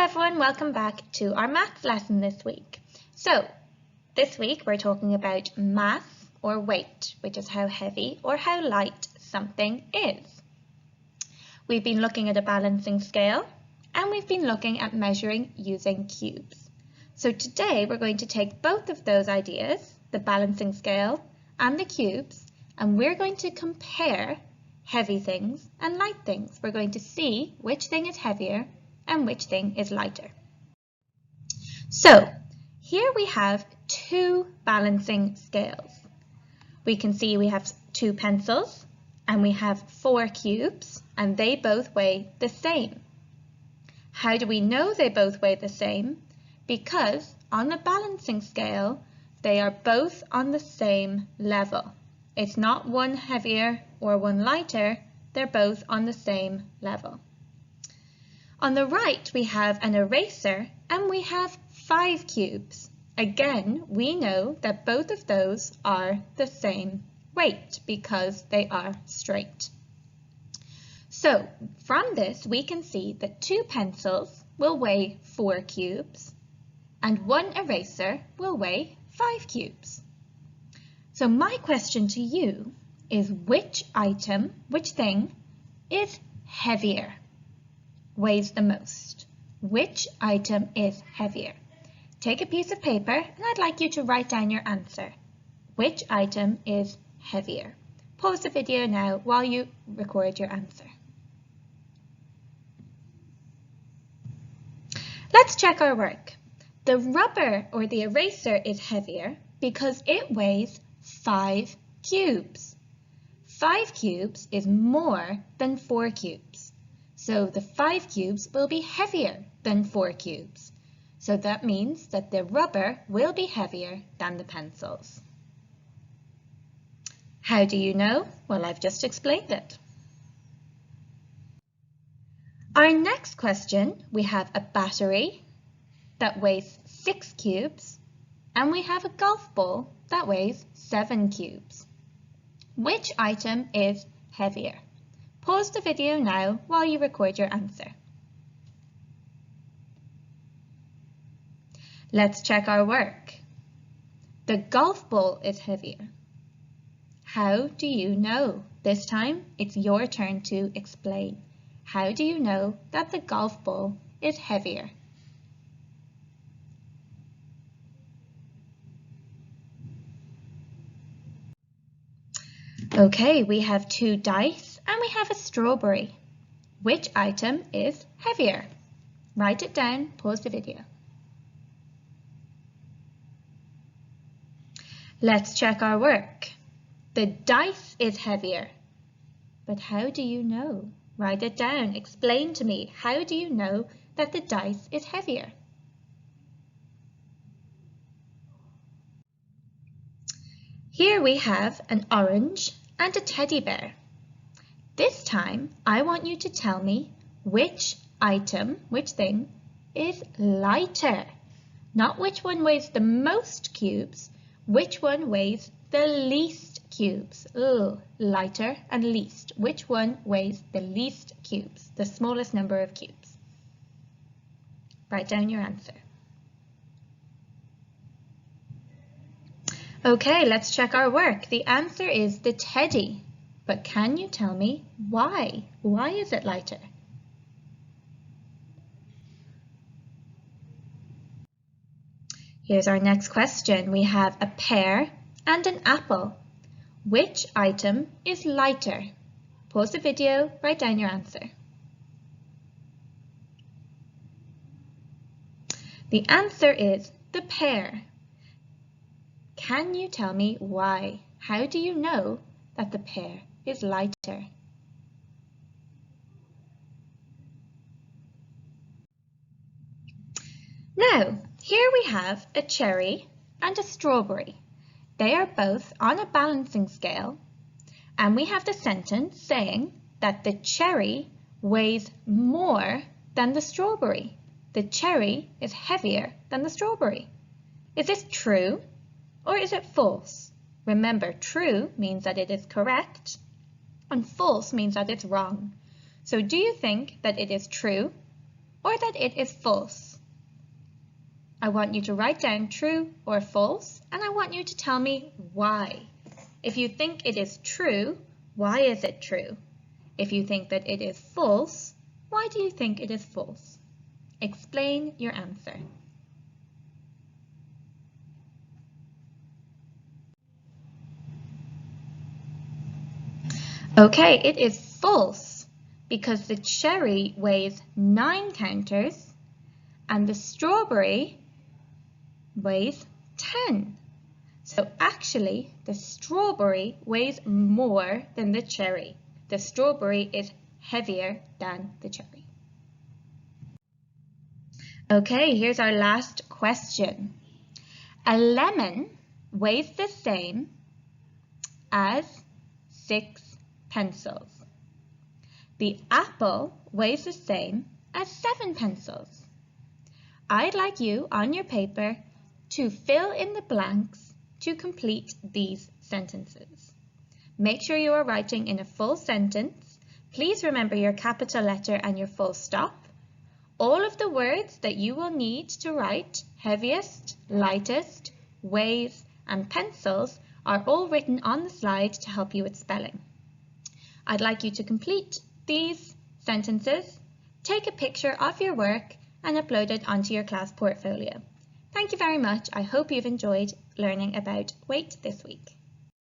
everyone, welcome back to our maths lesson this week. So this week we're talking about mass or weight, which is how heavy or how light something is. We've been looking at a balancing scale and we've been looking at measuring using cubes. So today we're going to take both of those ideas, the balancing scale and the cubes, and we're going to compare heavy things and light things. We're going to see which thing is heavier and which thing is lighter. So here we have two balancing scales. We can see we have two pencils and we have 4 cubes and they both weigh the same. How do we know they both weigh the same? Because on the balancing scale they are both on the same level. It's not one heavier or one lighter, they're both on the same level. On the right, we have an eraser and we have 5 cubes. Again, we know that both of those are the same weight because they are straight. So from this, we can see that 2 pencils will weigh 4 cubes and 1 eraser will weigh 5 cubes. So my question to you is which thing is heavier? Weighs the most? Which item is heavier? Take a piece of paper and I'd like you to write down your answer. Which item is heavier? Pause the video now while you record your answer. Let's check our work. The rubber or the eraser is heavier because it weighs 5 cubes. 5 cubes is more than 4 cubes. So the 5 cubes will be heavier than 4 cubes. So that means that the rubber will be heavier than the pencils. How do you know? Well, I've just explained it. Our next question, we have a battery that weighs 6 cubes and we have a golf ball that weighs 7 cubes. Which item is heavier? Pause the video now while you record your answer. Let's check our work. The golf ball is heavier. How do you know? This time it's your turn to explain. How do you know that the golf ball is heavier? Okay, we have 2 dice and we have a strawberry. Which item is heavier? Write it down, pause the video. Let's check our work. The dice is heavier. But how do you know? Write it down, explain to me. How do you know that the dice is heavier? Here we have an orange and a teddy bear. This time, I want you to tell me which thing is lighter. Not which one weighs the most cubes, which one weighs the least cubes. Lighter and least. Which one weighs the least cubes, the smallest number of cubes? Write down your answer. Okay, let's check our work. The answer is the teddy. But can you tell me why? Why is it lighter? Here's our next question. We have a pear and an apple. Which item is lighter? Pause the video, write down your answer. The answer is the pear. Can you tell me why? How do you know that the pear is lighter? Now, here we have a cherry and a strawberry. They are both on a balancing scale, and we have the sentence saying that the cherry weighs more than the strawberry. The cherry is heavier than the strawberry. Is this true or is it false? Remember, true means that it is correct and false means that it's wrong. So do you think that it is true or that it is false. I want you to write down true or false, and I want you to tell me why. If you think it is true, why is it true? If you think that it is false, why do you think it is false? Explain your answer. Okay, it is false because the cherry weighs 9 counters and the strawberry weighs 10. So actually, the strawberry weighs more than the cherry. The strawberry is heavier than the cherry. Okay, here's our last question. A lemon weighs the same as 6 pencils. The apple weighs the same as 7 pencils. I'd like you on your paper to fill in the blanks to complete these sentences. Make sure you are writing in a full sentence. Please remember your capital letter and your full stop. All of the words that you will need to write, heaviest, lightest, weighs, and pencils, are all written on the slide to help you with spelling. I'd like you to complete these sentences, take a picture of your work, and upload it onto your class portfolio. Thank you very much. I hope you've enjoyed learning about weight this week.